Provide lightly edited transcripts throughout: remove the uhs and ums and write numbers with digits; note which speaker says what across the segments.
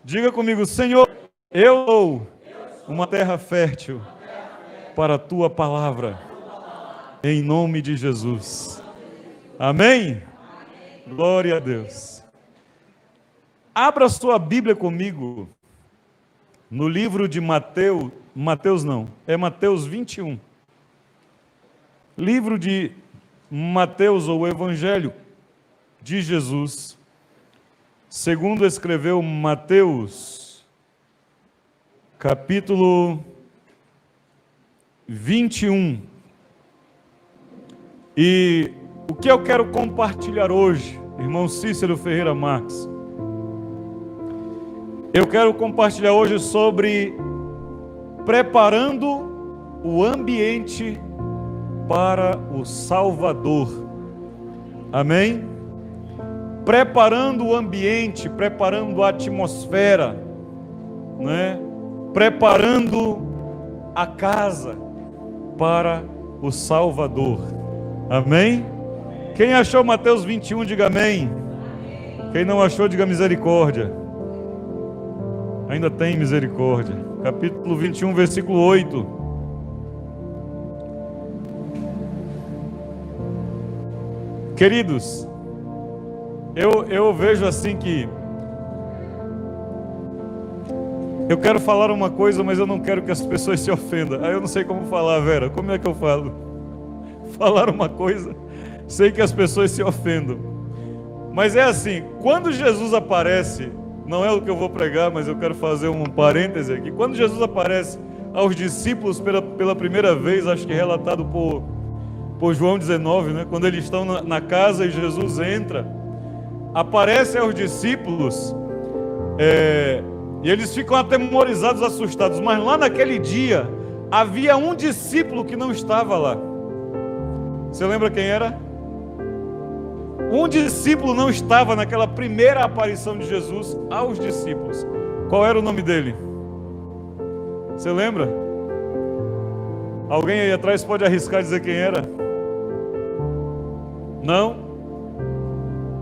Speaker 1: Diga comigo, Senhor, eu sou uma terra fértil para a tua palavra, em nome de Jesus. Amém? Glória a Deus. Abra sua Bíblia comigo no livro de Mateus, Mateus 21. Livro de Mateus, ou Evangelho de Jesus, segundo escreveu Mateus, capítulo 21. E o que eu quero compartilhar hoje, irmão Cícero Ferreira Marques, eu quero compartilhar hoje sobre preparando o ambiente para o Salvador. Amém? Preparando o ambiente, preparando a atmosfera, né? Preparando a casa para o Salvador. Amém? Quem achou Mateus 21, diga amém. Quem não achou, diga misericórdia. Ainda tem misericórdia. Capítulo 21, versículo 8. Queridos, eu vejo assim que eu quero falar uma coisa, mas eu não quero que as pessoas se ofendam. Aí eu não sei como falar, Vera. Como é que eu falo? Falar uma coisa, sei que as pessoas se ofendam. Mas é assim, quando Jesus aparece, não é o que eu vou pregar, mas eu quero fazer um parêntese aqui. Quando Jesus aparece aos discípulos pela primeira vez, acho que relatado por João 19, né? Quando eles estão na casa e Jesus entra, aparece aos discípulos, e eles ficam atemorizados, assustados. Mas lá naquele dia, havia um discípulo que não estava lá. Você lembra quem era? Um discípulo não estava naquela primeira aparição de Jesus aos discípulos. Qual era o nome dele? Você lembra? Alguém aí atrás pode arriscar dizer quem era? Não?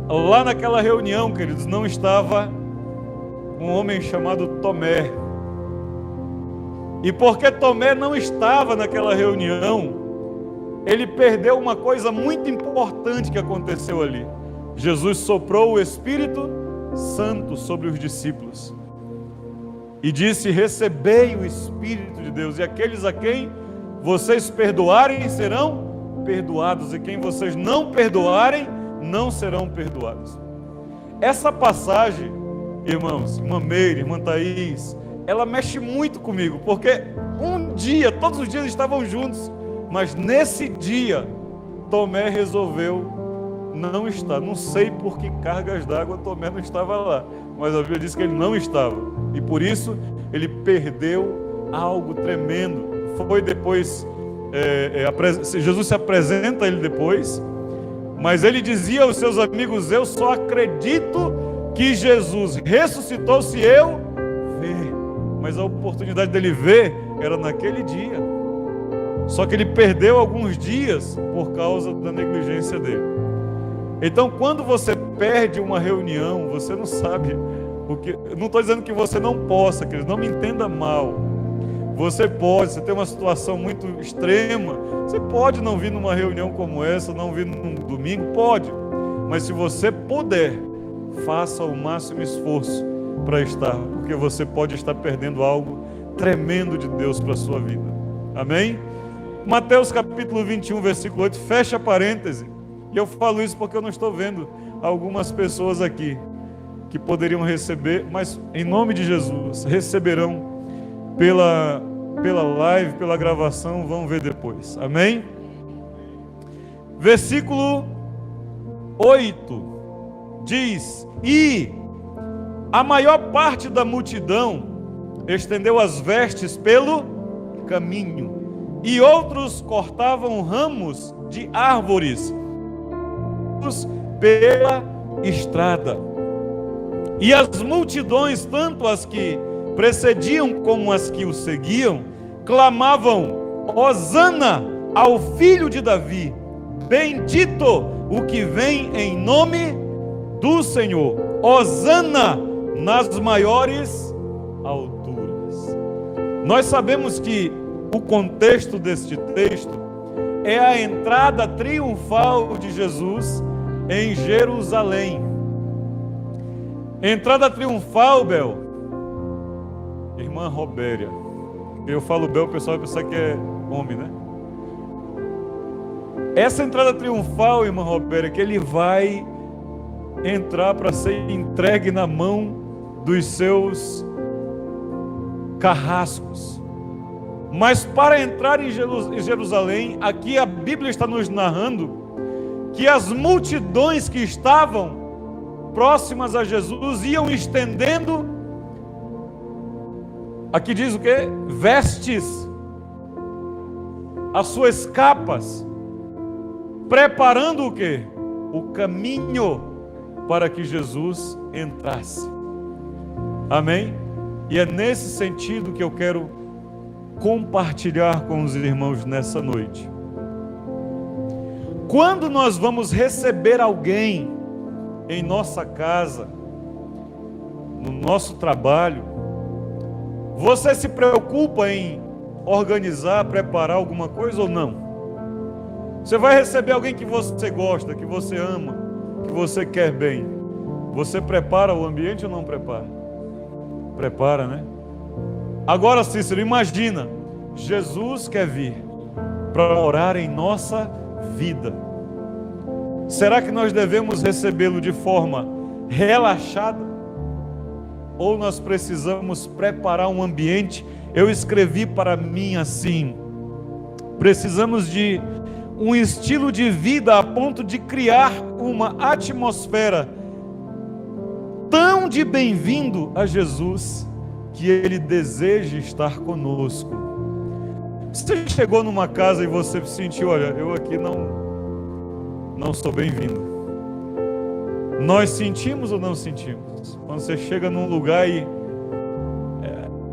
Speaker 1: Lá naquela reunião, queridos, não estava um homem chamado Tomé. E porque Tomé não estava naquela reunião, ele perdeu uma coisa muito importante que aconteceu ali. Jesus soprou o Espírito Santo sobre os discípulos e disse: recebei o Espírito de Deus, e aqueles a quem vocês perdoarem serão perdoados, e quem vocês não perdoarem não serão perdoados. Essa passagem, irmãos, irmã Meire, irmã Thaís, ela mexe muito comigo, porque um dia, todos os dias estavam juntos, mas nesse dia, Tomé resolveu não estar. Não sei por que cargas d'água Tomé não estava lá, mas a Bíblia diz que ele não estava, e por isso ele perdeu algo tremendo. Foi depois, Jesus se apresenta a ele depois, mas ele dizia aos seus amigos: eu só acredito que Jesus ressuscitou se eu ver. Mas a oportunidade dele ver era naquele dia. Só que ele perdeu alguns dias por causa da negligência dele. Então, quando você perde uma reunião, você não sabe o que. Eu não estou dizendo que você não possa, querido, não me entenda mal. Você tem uma situação muito extrema, você pode não vir numa reunião como essa, não vir num domingo, pode. Mas se você puder, faça o máximo esforço para estar, porque você pode estar perdendo algo tremendo de Deus para a sua vida. Amém? Mateus capítulo 21, versículo 8, fecha parêntese. E eu falo isso porque eu não estou vendo algumas pessoas aqui que poderiam receber, mas em nome de Jesus, receberão pela live, pela gravação, vão ver depois. Amém? Versículo 8 diz: e a maior parte da multidão estendeu as vestes pelo caminho, e outros cortavam ramos de árvores pela estrada. E as multidões, tanto as que precediam como as que o seguiam, clamavam: Hosana ao filho de Davi, bendito o que vem em nome do Senhor, Hosana nas maiores alturas. Nós sabemos que o contexto deste texto é a entrada triunfal de Jesus em Jerusalém. Entrada triunfal, Bel. Irmã Robéria. Eu falo Bel, o pessoal vai pensar que é homem, né? Essa entrada triunfal, irmã Robéria, que ele vai entrar para ser entregue na mão dos seus carrascos. Mas para entrar em Jerusalém, aqui a Bíblia está nos narrando que as multidões que estavam próximas a Jesus iam estendendo, aqui diz o quê? Vestes, as suas capas, preparando o quê? O caminho para que Jesus entrasse. Amém? E é nesse sentido que eu quero compartilhar com os irmãos nessa noite. Quando nós vamos receber alguém em nossa casa, no nosso trabalho, você se preocupa em organizar, preparar alguma coisa ou não? Você vai receber alguém que você gosta, que você ama, que você quer bem. Você prepara o ambiente ou não prepara? Prepara, né? Agora, Cícero, imagina, Jesus quer vir para morar em nossa vida. Será que nós devemos recebê-lo de forma relaxada? Ou nós precisamos preparar um ambiente? Eu escrevi para mim assim: precisamos de um estilo de vida a ponto de criar uma atmosfera tão de bem-vindo a Jesus que Ele deseja estar conosco. Você chegou numa casa e você sentiu, olha, eu aqui não sou bem-vindo. Nós sentimos ou não sentimos? Quando você chega num lugar e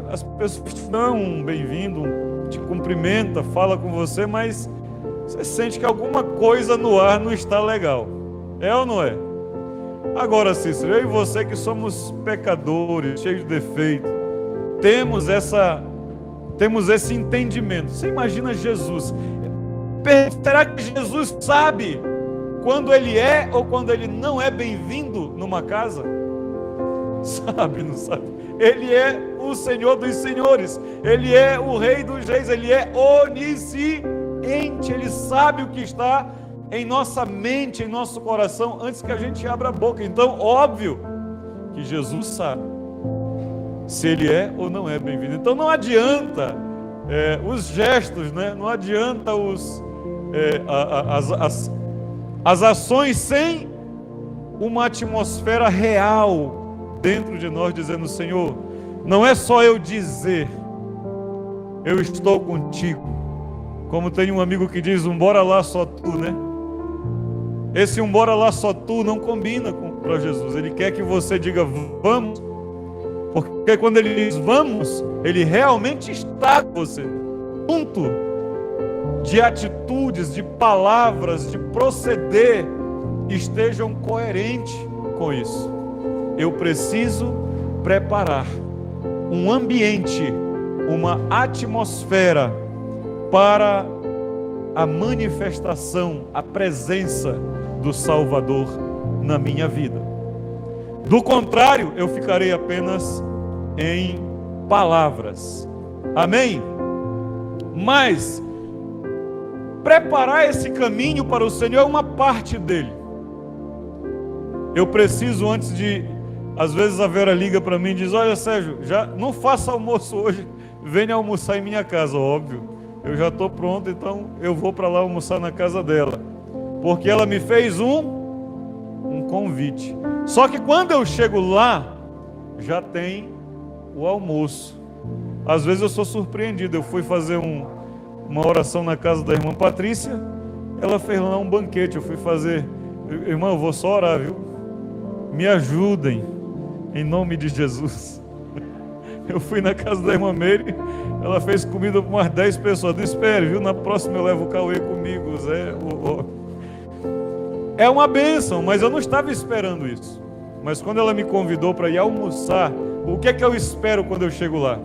Speaker 1: as pessoas estão bem-vindo, te cumprimenta, fala com você, mas você sente que alguma coisa no ar não está legal. É ou não é? Agora, Cícero, eu e você que somos pecadores, cheios de defeito, temos esse entendimento. Você imagina Jesus. Será que Jesus sabe quando ele é ou quando ele não é bem-vindo numa casa? Sabe, não sabe? Ele é o Senhor dos senhores. Ele é o Rei dos reis. Ele é onisciente. Ele sabe o que está em nossa mente, em nosso coração, antes que a gente abra a boca. Então, óbvio que Jesus sabe se ele é ou não é bem-vindo. Então não adianta os gestos, né? Não adianta as ações sem uma atmosfera real dentro de nós, dizendo: Senhor, não é só eu dizer, eu estou contigo. Como tem um amigo que diz, bora lá só tu, né? Esse bora lá só tu não combina para Jesus. Ele quer que você diga vamos, porque quando ele diz vamos, ele realmente está com você. Ponto de atitudes, de palavras, de proceder estejam coerentes com isso. Eu preciso preparar um ambiente, uma atmosfera para a manifestação, a presença do Salvador na minha vida. Do contrário, eu ficarei apenas em palavras. Amém? Mas preparar esse caminho para o Senhor é uma parte dele. Eu preciso, antes de... Às vezes a Vera liga para mim e diz: olha, Sérgio, já não faça almoço hoje, venha almoçar em minha casa. Óbvio, eu já estou pronto, então eu vou para lá almoçar na casa dela, porque ela me fez um convite. Só que quando eu chego lá, já tem o almoço. Às vezes eu sou surpreendido. Eu fui fazer uma oração na casa da irmã Patrícia, ela fez lá um banquete. Eu fui fazer: irmão, eu vou só orar, viu? Me ajudem, em nome de Jesus. Eu fui na casa da irmã Meire, ela fez comida para umas 10 pessoas. Não espere, viu? Na próxima eu levo o Cauê comigo, o Zé. É uma bênção, mas eu não estava esperando isso. Mas quando ela me convidou para ir almoçar, o que é que eu espero quando eu chego lá?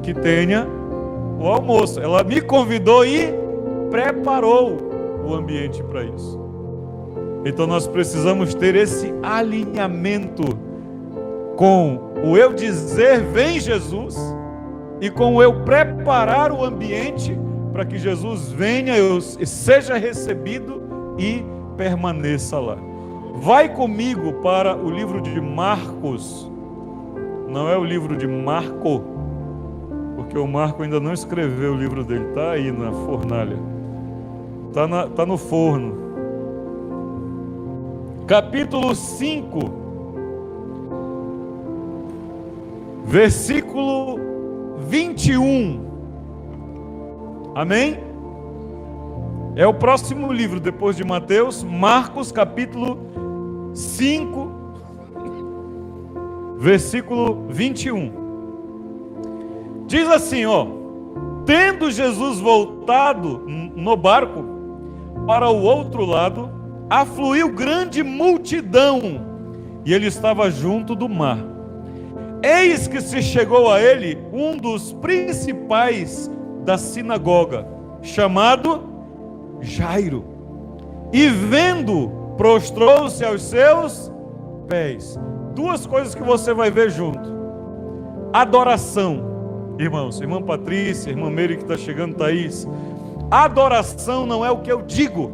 Speaker 1: Que tenha o almoço. Ela me convidou e preparou o ambiente para isso. Então nós precisamos ter esse alinhamento com o eu dizer vem Jesus e com o eu preparar o ambiente para que Jesus venha e seja recebido e permaneça lá. Vai comigo para o livro de Marcos. Não é o livro de Marco, porque o Marco ainda não escreveu o livro dele, está aí na fornalha, está no forno. Capítulo 5, versículo 21. Amém? É o próximo livro depois de Mateus. Marcos capítulo 5, versículo 21. Diz assim, ó: tendo Jesus voltado no barco para o outro lado, afluiu grande multidão, e ele estava junto do mar. Eis que se chegou a ele um dos principais da sinagoga, chamado Jairo, e vendo, prostrou-se aos seus pés. Duas coisas que você vai ver junto: adoração. Irmãos, irmã Patrícia, irmã Meire que está chegando, Thaís, adoração não é o que eu digo,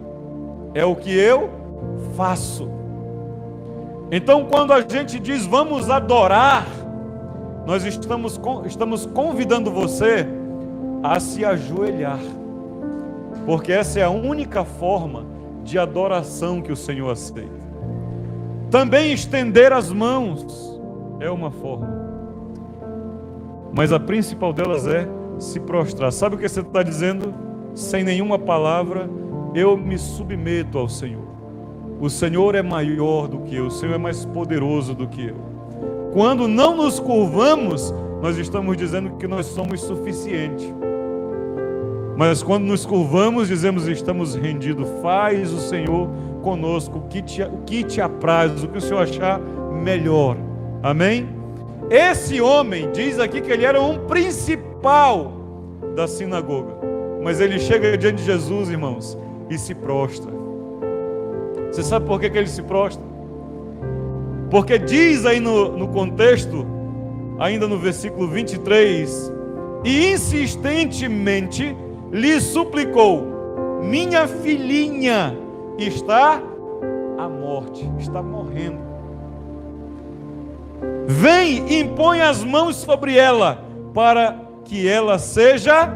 Speaker 1: é o que eu faço. Então quando a gente diz vamos adorar, nós estamos convidando você a se ajoelhar, porque essa é a única forma de adoração que o Senhor aceita. Também estender as mãos é uma forma, mas a principal delas é se prostrar. Sabe o que você está dizendo? Sem nenhuma palavra, eu me submeto ao Senhor. O Senhor é maior do que eu, o Senhor é mais poderoso do que eu. Quando não nos curvamos, nós estamos dizendo que nós somos suficientes. Mas quando nos curvamos, dizemos estamos rendidos. Faz o Senhor conosco o que te apraz, o que o Senhor achar melhor. Amém? Esse homem diz aqui que ele era um principal da sinagoga, mas ele chega diante de Jesus, irmãos, e se prostra. Você sabe por que ele se prostra? Porque diz aí no contexto, ainda no versículo 23, e insistentemente lhe suplicou: minha filhinha está à morte, está morrendo. Vem e impõe as mãos sobre ela, para que ela seja,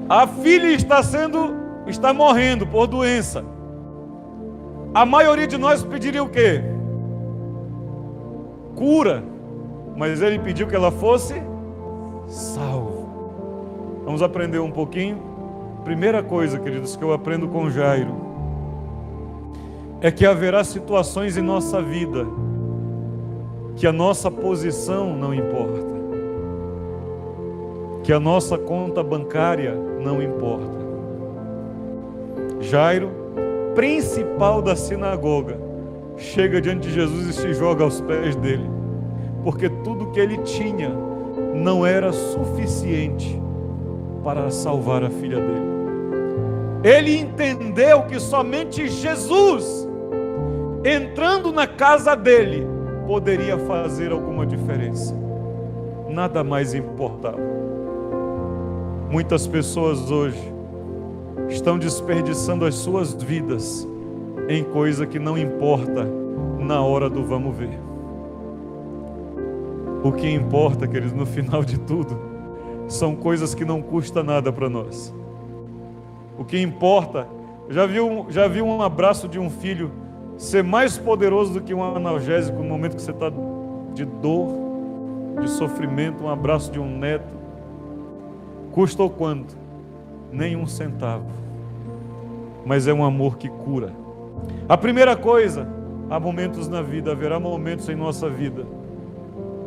Speaker 1: a filha está morrendo por doença. A maioria de nós pediria o quê? Cura, mas ele pediu que ela fosse salva. Vamos aprender um pouquinho. Primeira coisa, queridos, que eu aprendo com Jairo é que haverá situações em nossa vida que a nossa posição não importa, que a nossa conta bancária não importa. Jairo, principal da sinagoga, chega diante de Jesus e se joga aos pés dele, porque tudo que ele tinha não era suficiente para salvar a filha dele. Ele entendeu que somente Jesus, entrando na casa dele, poderia fazer alguma diferença. Nada mais importava. Muitas pessoas hoje estão desperdiçando as suas vidas em coisa que não importa na hora do vamos ver. O que importa, queridos, no final de tudo, são coisas que não custam nada para nós. O que importa, já vi um abraço de um filho ser mais poderoso do que um analgésico no momento que você está de dor, de sofrimento. Um abraço de um neto custou quanto? Nenhum centavo, mas é um amor que cura. A primeira coisa, há momentos na vida, haverá momentos em nossa vida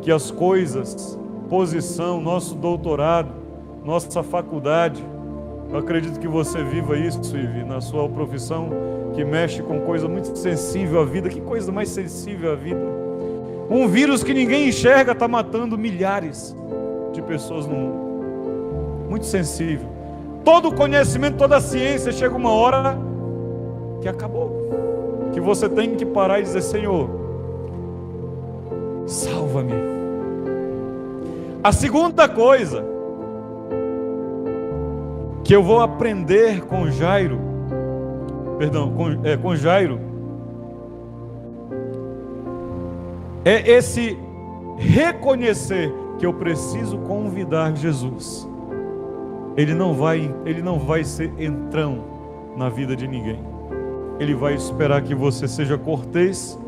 Speaker 1: que as coisas, posição, nosso doutorado, nossa faculdade, Eu acredito que você viva isso, Ive, na sua profissão, que mexe com coisa muito sensível à vida. Que coisa mais sensível à vida? Um vírus que ninguém enxerga está matando milhares de pessoas no mundo. Muito sensível. Todo o conhecimento, toda a ciência, chega uma hora que acabou. Que você tem que parar e dizer: Senhor, salva-me. A segunda coisa que eu vou aprender com Jairo, com Jairo, é esse reconhecer que eu preciso convidar Jesus. Ele não vai ser entrão na vida de ninguém. Ele vai esperar que você seja cortês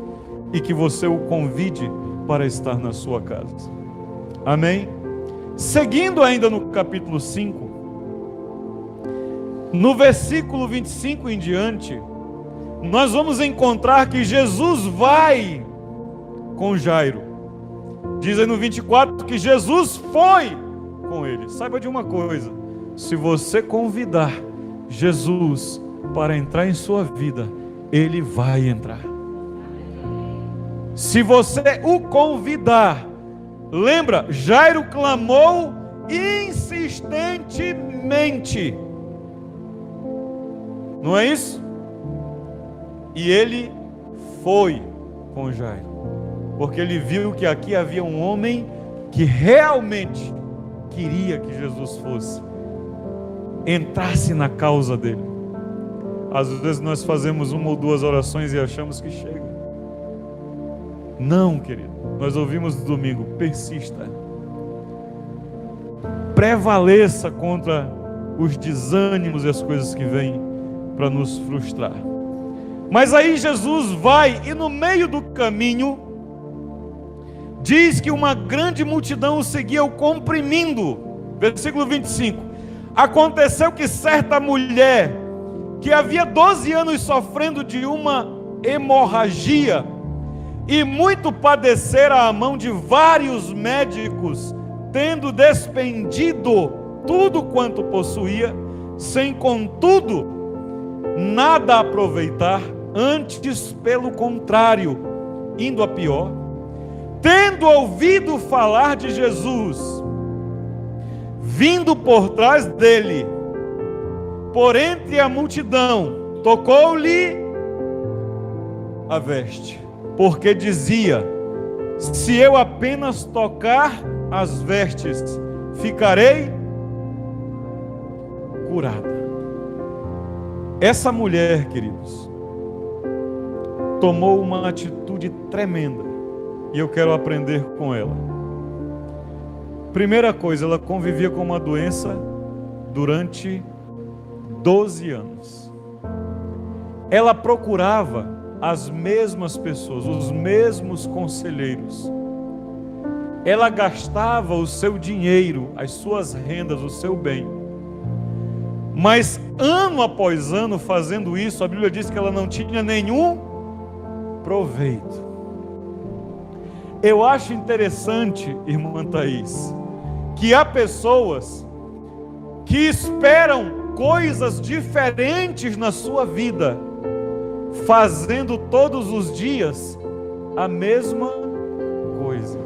Speaker 1: e que você o convide para estar na sua casa. Amém? Seguindo ainda no capítulo 5, no versículo 25 em diante, nós vamos encontrar que Jesus vai com Jairo. Diz aí no 24 que Jesus foi com ele. Saiba de uma coisa: se você convidar Jesus para entrar em sua vida, ele vai entrar. Se você o convidar, lembra, Jairo clamou insistentemente, não é isso? E ele foi com Jairo, porque ele viu que aqui havia um homem que realmente queria que Jesus entrasse na causa dele. Às vezes nós fazemos uma ou duas orações e achamos que chega. Não, querido. Nós ouvimos no domingo: persista. Prevaleça contra os desânimos e as coisas que vêm para nos frustrar. Mas aí Jesus vai, e no meio do caminho diz que uma grande multidão o seguia, o comprimindo. Versículo 25. Aconteceu que certa mulher, que havia 12 anos sofrendo de uma hemorragia, e muito padecera à mão de vários médicos, tendo despendido tudo quanto possuía, sem contudo nada aproveitar, antes pelo contrário, indo a pior, tendo ouvido falar de Jesus, vindo por trás dele, por entre a multidão, tocou-lhe a veste, porque dizia: se eu apenas tocar as vestes, ficarei curada. Essa mulher, queridos, tomou uma atitude tremenda, e eu quero aprender com ela. Primeira coisa, ela convivia com uma doença durante 12 anos. Ela procurava as mesmas pessoas, os mesmos conselheiros. Ela gastava o seu dinheiro, as suas rendas, o seu bem. Mas ano após ano fazendo isso, a Bíblia diz que ela não tinha nenhum proveito. Eu acho interessante, irmã Thaís, que há pessoas que esperam coisas diferentes na sua vida, fazendo todos os dias a mesma coisa.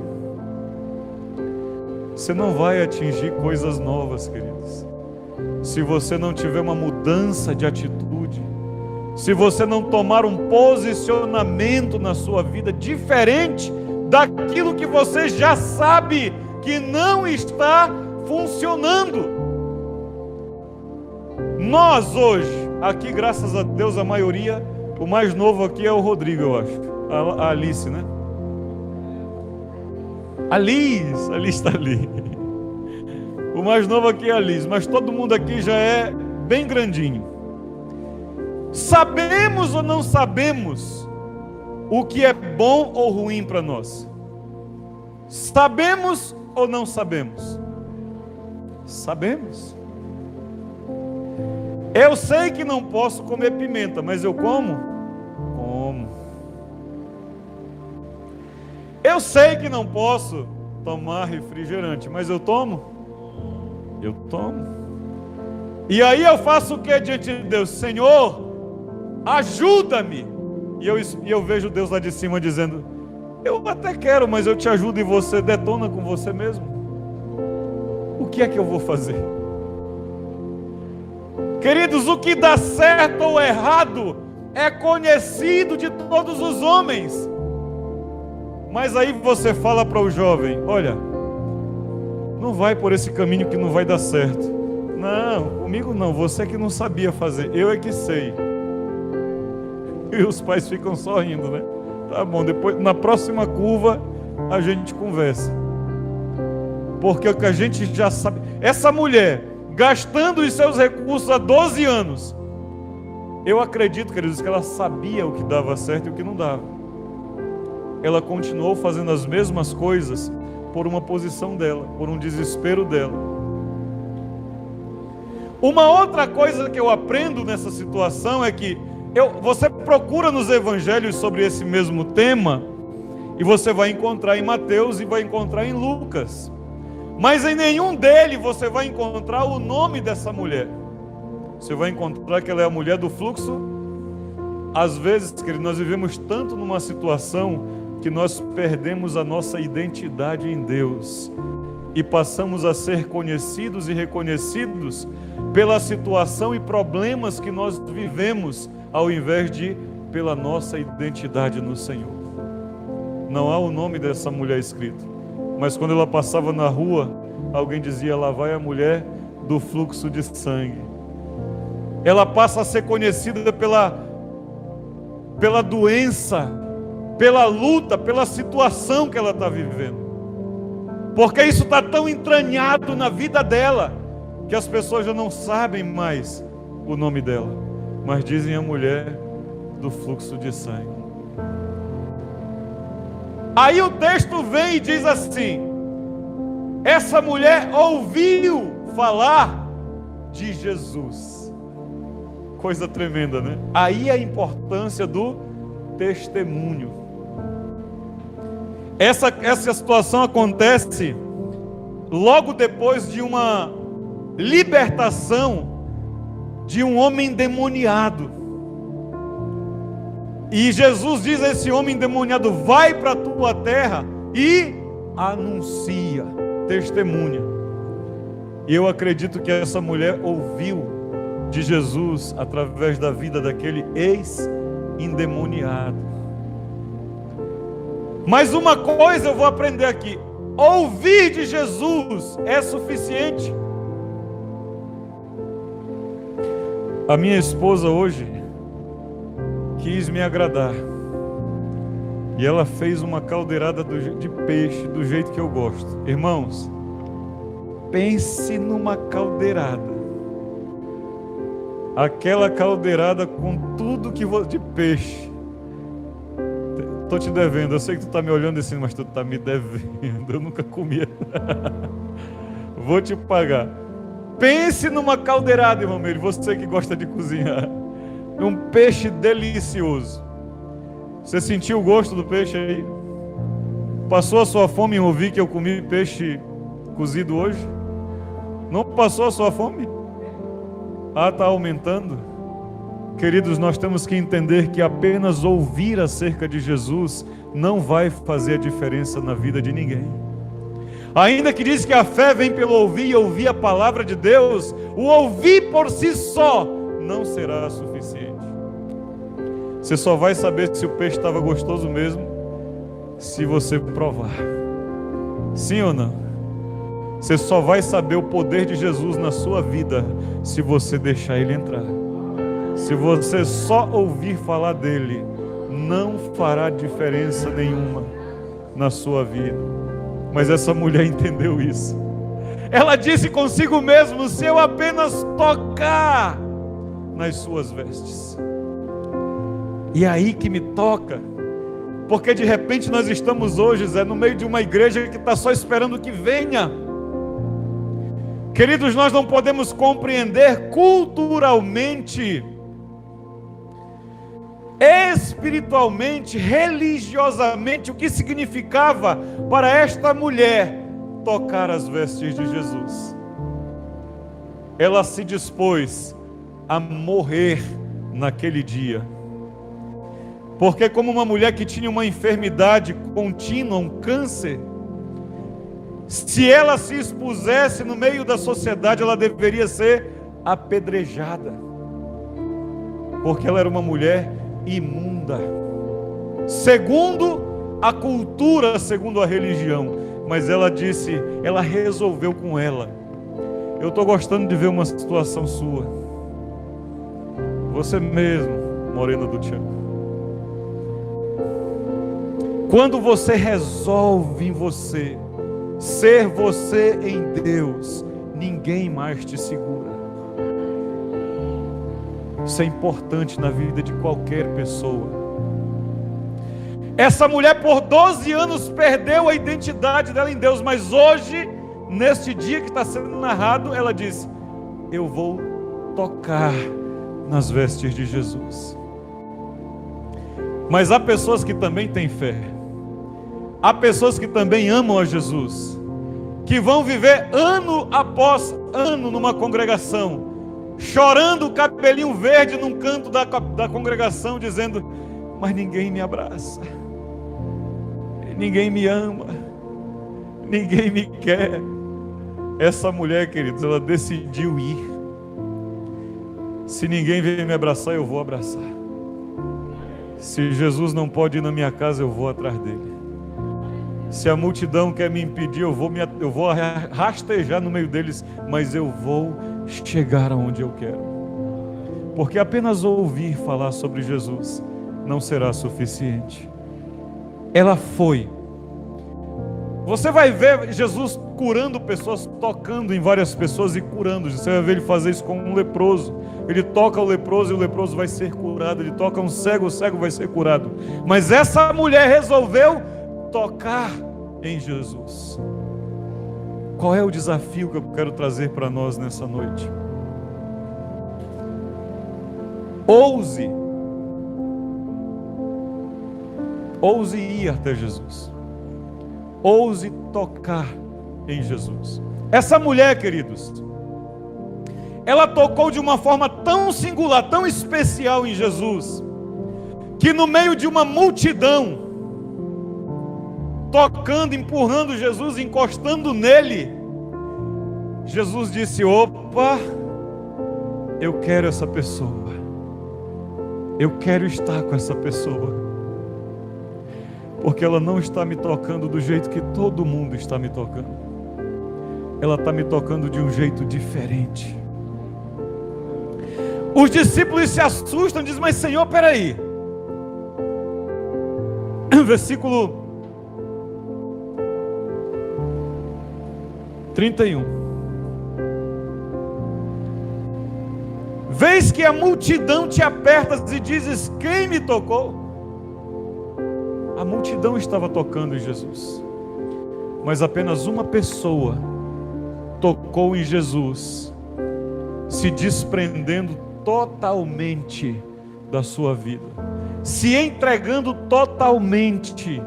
Speaker 1: Você não vai atingir coisas novas, queridos, se você não tiver uma mudança de atitude, se você não tomar um posicionamento na sua vida diferente daquilo que você já sabe que não está funcionando. Nós hoje, aqui graças a Deus, a maioria, o mais novo aqui é o Rodrigo, eu acho, a Alice, né? Alice está ali. O mais novo aqui é a Alice, mas todo mundo aqui já é bem grandinho. Sabemos ou não sabemos o que é bom ou ruim para nós? Sabemos ou não sabemos? Sabemos. Eu sei que não posso comer pimenta, mas eu como? Como. Eu sei que não posso tomar refrigerante, mas eu tomo? Eu tomo. E aí eu faço o que diante de Deus? Senhor, ajuda-me. E eu vejo Deus lá de cima dizendo: eu até quero, mas eu te ajudo, e você detona com você mesmo. O que é que eu vou fazer? Queridos, o que dá certo ou errado é conhecido de todos os homens. Mas aí você fala para o jovem: olha, não vai por esse caminho que não vai dar certo. Não, comigo não, você que não sabia fazer, eu é que sei. E os pais ficam só rindo, né? Tá bom, depois na próxima curva a gente conversa. Porque o que a gente já sabe, essa mulher gastando os seus recursos há 12 anos, eu acredito, queridos, que ela sabia o que dava certo e o que não dava. Ela continuou fazendo as mesmas coisas por uma posição dela, por um desespero dela. Uma outra coisa que eu aprendo nessa situação é que você procura nos evangelhos sobre esse mesmo tema, e você vai encontrar em Mateus e vai encontrar em Lucas. Mas em nenhum deles você vai encontrar o nome dessa mulher. Você vai encontrar que ela é a mulher do fluxo. Às vezes, querido, nós vivemos tanto numa situação que nós perdemos a nossa identidade em Deus e passamos a ser conhecidos e reconhecidos pela situação e problemas que nós vivemos, ao invés de pela nossa identidade no Senhor. Não há o nome dessa mulher escrito, mas quando ela passava na rua, alguém dizia: lá vai a mulher do fluxo de sangue. Ela passa a ser conhecida pela doença, pela luta, pela situação que ela está vivendo, porque isso está tão entranhado na vida dela, que as pessoas já não sabem mais o nome dela, mas dizem a mulher do fluxo de sangue. Aí o texto vem e diz assim: essa mulher ouviu falar de Jesus. Coisa tremenda, né? Aí a importância do testemunho. Essa situação acontece logo depois de uma libertação de um homem endemoniado. E Jesus diz a esse homem endemoniado: vai para a tua terra e anuncia, testemunha. E eu acredito que essa mulher ouviu de Jesus através da vida daquele ex-endemoniado. Mas uma coisa eu vou aprender aqui: ouvir de Jesus é suficiente. A minha esposa hoje quis me agradar, e ela fez uma caldeirada de peixe do jeito que eu gosto. Irmãos, pense numa caldeirada. Aquela caldeirada com tudo de peixe. Estou te devendo, eu sei que tu está me olhando assim, mas tu está me devendo, eu nunca comia. Vou te pagar. Pense numa caldeirada, irmão meu, você que gosta de cozinhar. Um peixe delicioso. Você sentiu o gosto do peixe aí? Passou a sua fome em ouvir que eu comi peixe cozido hoje? Não passou a sua fome? Ah, está aumentando? Queridos, nós temos que entender que apenas ouvir acerca de Jesus não vai fazer a diferença na vida de ninguém. Ainda que diz que a fé vem pelo ouvir e ouvir a palavra de Deus, o ouvir por si só não será suficiente. Você só vai saber se o peixe estava gostoso mesmo se você provar. Sim ou não? Você só vai saber o poder de Jesus na sua vida se você deixar Ele entrar. Se você só ouvir falar dele, não fará diferença nenhuma na sua vida. Mas essa mulher entendeu isso. Ela disse consigo mesmo: se eu apenas tocar nas suas vestes. E aí que me toca, porque de repente nós estamos hoje, Zé, no meio de uma igreja que está só esperando que venha. Queridos, nós não podemos compreender culturalmente, espiritualmente, religiosamente, o que significava para esta mulher tocar as vestes de Jesus. ela se dispôs a morrer naquele dia. Porque como uma mulher que tinha uma enfermidade contínua, um câncer, se ela se expusesse no meio da sociedade, ela deveria ser apedrejada, porque ela era uma mulher imunda, segundo a cultura, segundo a religião. Mas ela disse, ela resolveu com ela: eu estou gostando de ver uma situação sua, você mesmo, morena do Tiago. Quando você resolve em você ser você em Deus, ninguém mais te segura. Isso é importante na vida de qualquer pessoa. Essa mulher por 12 anos perdeu a identidade dela em Deus, mas hoje, neste dia que está sendo narrado, ela diz: eu vou tocar nas vestes de Jesus. Mas há pessoas que também têm fé, há pessoas que também amam a Jesus, que vão viver ano após ano numa congregação, chorando o cabelinho verde num canto da congregação, dizendo: mas ninguém me abraça, ninguém me ama, ninguém me quer. Essa mulher, queridos, ela decidiu ir. Se ninguém vem me abraçar, eu vou abraçar. Se Jesus não pode ir na minha casa, eu vou atrás dele. Se a multidão quer me impedir, eu vou rastejar no meio deles, mas eu vou chegar aonde eu quero. Porque apenas ouvir falar sobre Jesus não será suficiente. Ela foi. Você vai ver Jesus curando pessoas, tocando em várias pessoas e curando. Você vai ver ele fazer isso com um leproso. Ele toca o leproso e o leproso vai ser curado. Ele toca um cego, o cego vai ser curado. Mas essa mulher resolveu tocar em Jesus. Qual é o desafio que eu quero trazer para nós nessa noite? Ouse ir até Jesus. Ouse tocar em Jesus. Essa mulher, queridos, ela tocou de uma forma tão singular, tão especial em Jesus, que no meio de uma multidão, tocando, empurrando Jesus, encostando nele, Jesus disse: opa, eu quero essa pessoa, eu quero estar com essa pessoa, porque ela não está me tocando do jeito que todo mundo está me tocando, ela está me tocando de um jeito diferente. Os discípulos se assustam, dizem: mas Senhor, peraí, versículo 31. Vês que a multidão te aperta e dizes: quem me tocou? A multidão estava tocando em Jesus, mas apenas uma pessoa tocou em Jesus, se desprendendo totalmente da sua vida, se entregando totalmente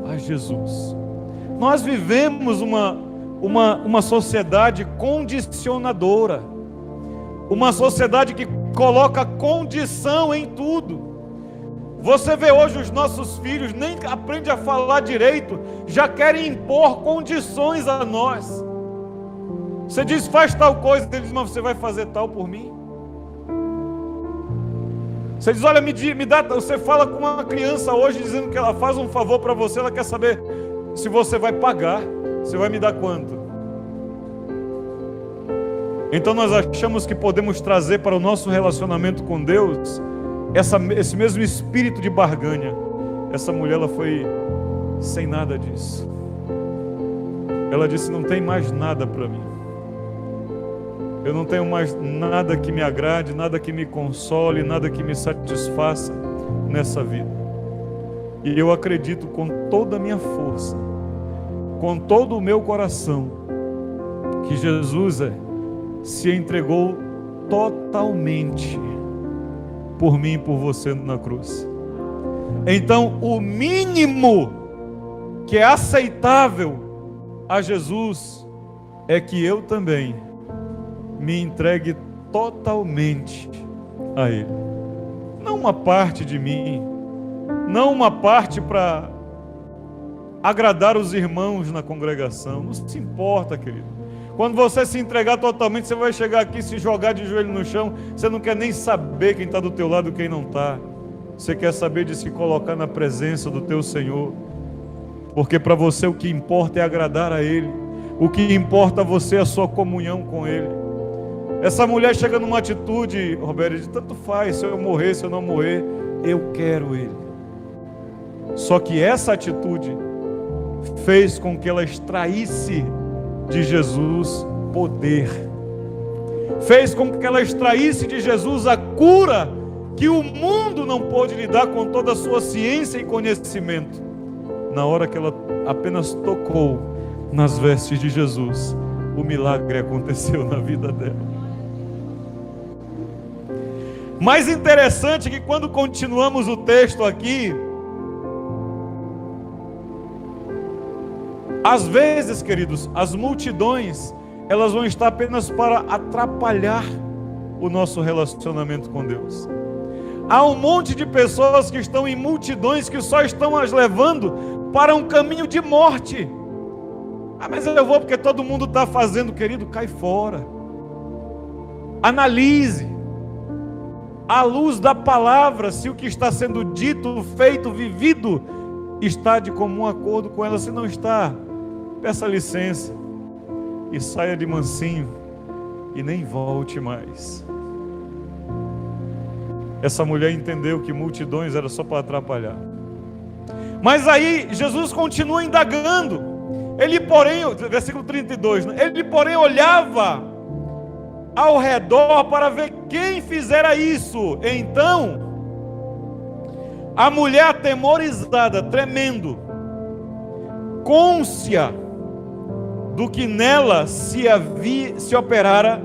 Speaker 1: a Jesus. Nós vivemos uma sociedade condicionadora, uma sociedade que coloca condição em tudo. Você vê hoje os nossos filhos nem aprendem a falar direito, já querem impor condições a nós. Você diz: faz tal coisa, ele diz: mas você vai fazer tal por mim? Você diz: olha, me dá. Você fala com uma criança hoje dizendo que ela faz um favor para você, ela quer saber se você vai pagar, você vai me dar quanto? Então nós achamos que podemos trazer para o nosso relacionamento com Deus esse mesmo espírito de barganha. Essa mulher, ela foi sem nada disso. Ela disse: não tem mais nada para mim, eu não tenho mais nada que me agrade, nada que me console, nada que me satisfaça nessa vida. E eu acredito com toda a minha força, com todo o meu coração, que Jesus se entregou totalmente por mim e por você na cruz. Então, o mínimo que é aceitável a Jesus é que eu também me entregue totalmente a Ele. Não uma parte de mim, não uma parte para agradar os irmãos na congregação. Não se importa, querido. Quando você se entregar totalmente, você vai chegar aqui, se jogar de joelho no chão, você não quer nem saber quem está do teu lado e quem não está. Você quer saber de se colocar na presença do teu Senhor, porque para você o que importa é agradar a Ele, o que importa a você é a sua comunhão com Ele. Essa mulher chega numa atitude, Roberto, de tanto faz, se eu morrer, se eu não morrer, eu quero Ele. Só que essa atitude fez com que ela extraísse de Jesus poder, fez com que ela extraísse de Jesus a cura que o mundo não pôde lhe dar com toda a sua ciência e conhecimento. Na hora que ela apenas tocou nas vestes de Jesus, o milagre aconteceu na vida dela. Mais interessante que quando continuamos o texto aqui, às vezes, queridos, as multidões, elas vão estar apenas para atrapalhar o nosso relacionamento com Deus. Há um monte de pessoas que estão em multidões que só estão as levando para um caminho de morte. Ah, mas eu vou porque todo mundo está fazendo, querido, cai fora. Analise, à luz da palavra, se o que está sendo dito, feito, vivido, está de comum acordo com ela. Se não está, peça licença e saia de mansinho e nem volte mais. Essa mulher entendeu que multidões era só para atrapalhar. Mas aí Jesus continua indagando. Ele porém, versículo 32, né? Ele porém olhava ao redor para ver quem fizera isso. Então a mulher atemorizada, tremendo, cônscia do que nela se operara,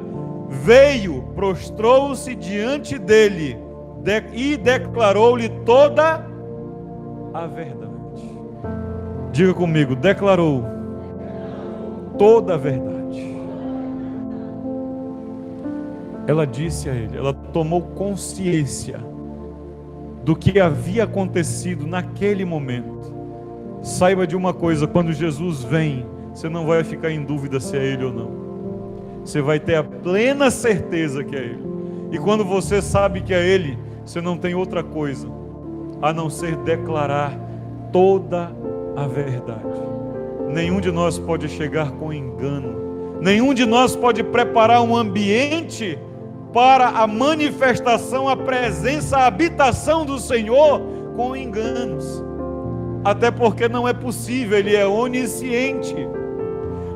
Speaker 1: veio, prostrou-se diante dele e declarou-lhe toda a verdade. Diga comigo, declarou toda a verdade. Ela disse a ele, ela tomou consciência do que havia acontecido naquele momento. Saiba de uma coisa, quando Jesus vem, você não vai ficar em dúvida se é Ele ou não. Você vai ter a plena certeza que é Ele. E quando você sabe que é Ele, você não tem outra coisa a não ser declarar toda a verdade. Nenhum de nós pode chegar com engano. Nenhum de nós pode preparar um ambiente para a manifestação, a presença, a habitação do Senhor com enganos. Até porque não é possível, Ele é onisciente.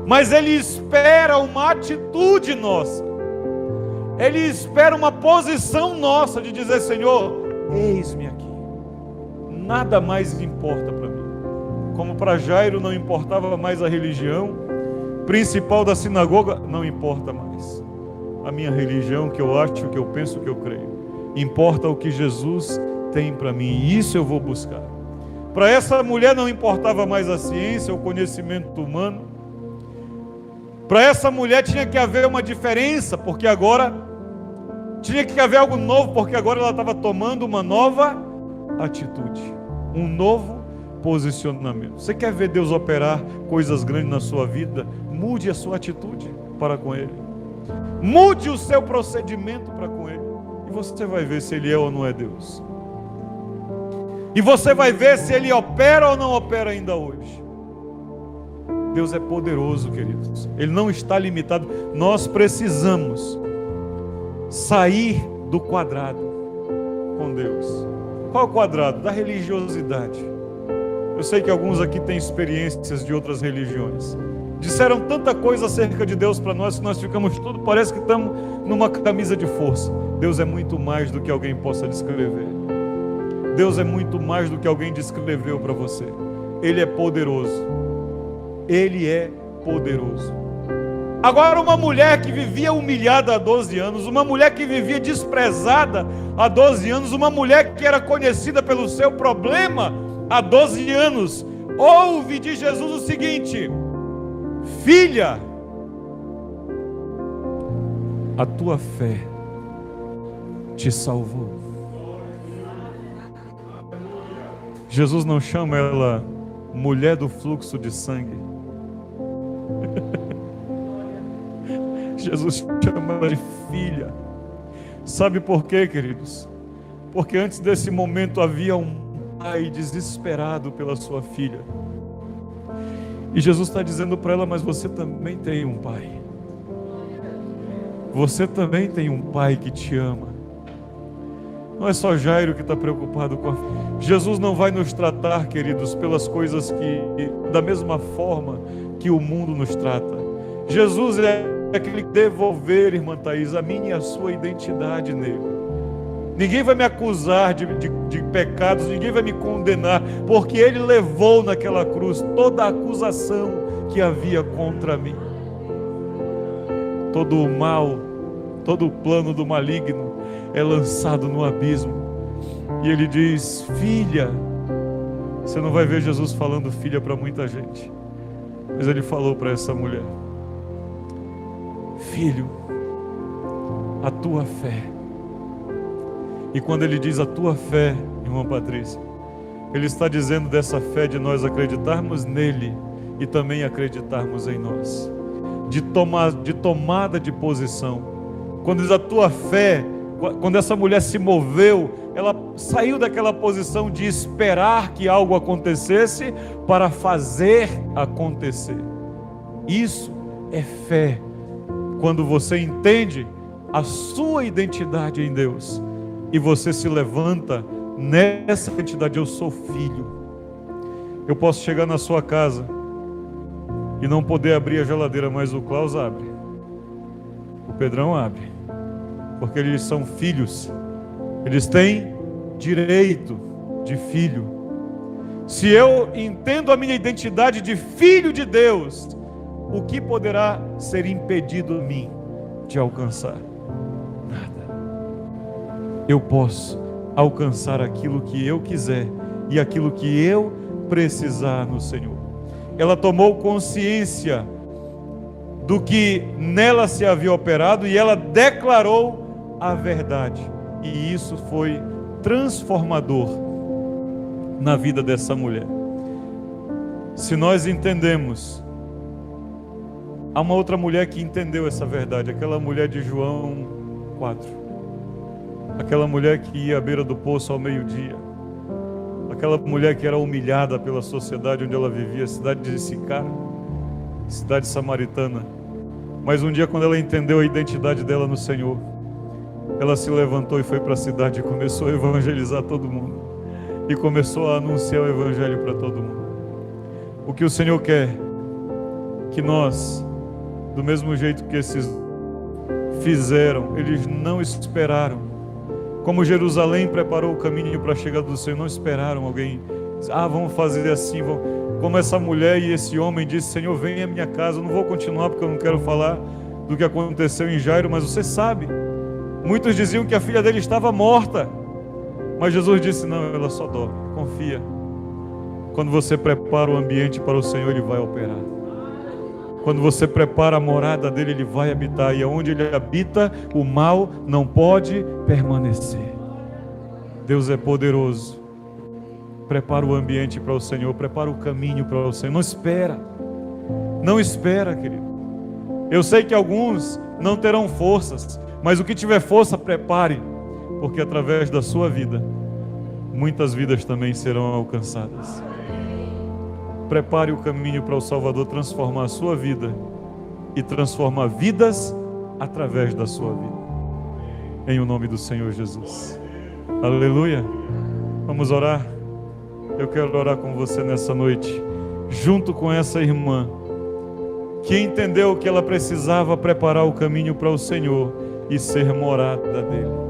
Speaker 1: Mas Ele espera uma atitude nossa. Ele espera uma posição nossa de dizer, Senhor, eis-me aqui. Nada mais importa para mim. Como para Jairo não importava mais a religião principal da sinagoga, não importa mais a minha religião, o que eu acho, o que eu penso, o que eu creio. Importa o que Jesus tem para mim, e isso eu vou buscar. Para essa mulher não importava mais a ciência, o conhecimento humano. Para essa mulher tinha que haver uma diferença, porque agora tinha que haver algo novo, porque agora ela estava tomando uma nova atitude, um novo posicionamento. Você quer ver Deus operar coisas grandes na sua vida? Mude a sua atitude para com Ele. Mude o seu procedimento para com Ele. E você vai ver se Ele é ou não é Deus. E você vai ver se Ele opera ou não opera ainda hoje. Deus é poderoso, queridos. Ele não está limitado. Nós precisamos sair do quadrado com Deus. Qual é o quadrado? Da religiosidade. Eu sei que alguns aqui têm experiências de outras religiões. Disseram tanta coisa acerca de Deus para nós que nós ficamos tudo, parece que estamos numa camisa de força. Deus é muito mais do que alguém possa descrever. Deus é muito mais do que alguém descreveu para você. Ele é poderoso. Ele é poderoso. Agora, uma mulher que vivia humilhada há 12 anos, uma mulher que vivia desprezada há 12 anos, uma mulher que era conhecida pelo seu problema há 12 anos, ouve de Jesus o seguinte: filha, a tua fé te salvou. Jesus não chama ela mulher do fluxo de sangue. Jesus chama ela de filha. Sabe por quê, queridos? Porque antes desse momento havia um pai desesperado pela sua filha. E Jesus está dizendo para ela, mas você também tem um pai. Você também tem um pai que te ama. Não é só Jairo que está preocupado com a filha. Jesus não vai nos tratar, queridos, pelas coisas da mesma forma que o mundo nos trata. Jesus é aquele que devolver, irmã Thaís, a minha e a sua identidade nele. Ninguém vai me acusar de pecados, ninguém vai me condenar, porque ele levou naquela cruz toda a acusação que havia contra mim. Todo o mal, todo o plano do maligno é lançado no abismo. E ele diz, filha. Você não vai ver Jesus falando filha para muita gente, mas ele falou para essa mulher, filho, a tua fé. E quando ele diz a tua fé, irmã Patrícia, ele está dizendo dessa fé de nós acreditarmos nele e também acreditarmos em nós, de tomada de posição. Quando diz a tua fé, quando essa mulher se moveu, ela saiu daquela posição de esperar que algo acontecesse para fazer acontecer. Isso é fé. Quando você entende a sua identidade em Deus e você se levanta nessa identidade, eu sou filho. Eu posso chegar na sua casa e não poder abrir a geladeira, mas o Klaus abre, o Pedrão abre, porque eles são filhos, eles têm direito de filho. Se eu entendo a minha identidade de filho de Deus, o que poderá ser impedido a mim de alcançar? Nada. Eu posso alcançar aquilo que eu quiser e aquilo que eu precisar no Senhor. Ela tomou consciência do que nela se havia operado e ela declarou a verdade. E isso foi transformador na vida dessa mulher. Se nós entendemos, há uma outra mulher que entendeu essa verdade, aquela mulher de João 4. Aquela mulher que ia à beira do poço ao meio-dia. Aquela mulher que era humilhada pela sociedade onde ela vivia, cidade de Sicar, cidade samaritana. Mas um dia, quando ela entendeu a identidade dela no Senhor, ela se levantou e foi para a cidade e começou a evangelizar todo mundo. E começou a anunciar o evangelho para todo mundo. O que o Senhor quer? Que nós, do mesmo jeito que esses fizeram, eles não esperaram. Como Jerusalém preparou o caminho para a chegada do Senhor, não esperaram alguém. Vamos fazer assim. Como essa mulher e esse homem disse, Senhor, vem à minha casa. Eu não vou continuar porque eu não quero falar do que aconteceu em Jairo, mas você sabe. Muitos diziam que a filha dele estava morta. Mas Jesus disse, não, ela só dorme. Confia. Quando você prepara o ambiente para o Senhor, Ele vai operar. Quando você prepara a morada dele, Ele vai habitar. E onde Ele habita, o mal não pode permanecer. Deus é poderoso. Prepara o ambiente para o Senhor. Prepara o caminho para o Senhor. Não espera. Não espera, querido. Eu sei que alguns não terão forças. Mas o que tiver força, prepare. Porque através da sua vida, muitas vidas também serão alcançadas. Prepare o caminho para o Salvador transformar a sua vida e transformar vidas através da sua vida. Em o nome do Senhor Jesus. Aleluia. Vamos orar. Eu quero orar com você nessa noite, junto com essa irmã que entendeu que ela precisava preparar o caminho para o Senhor e ser morada dele.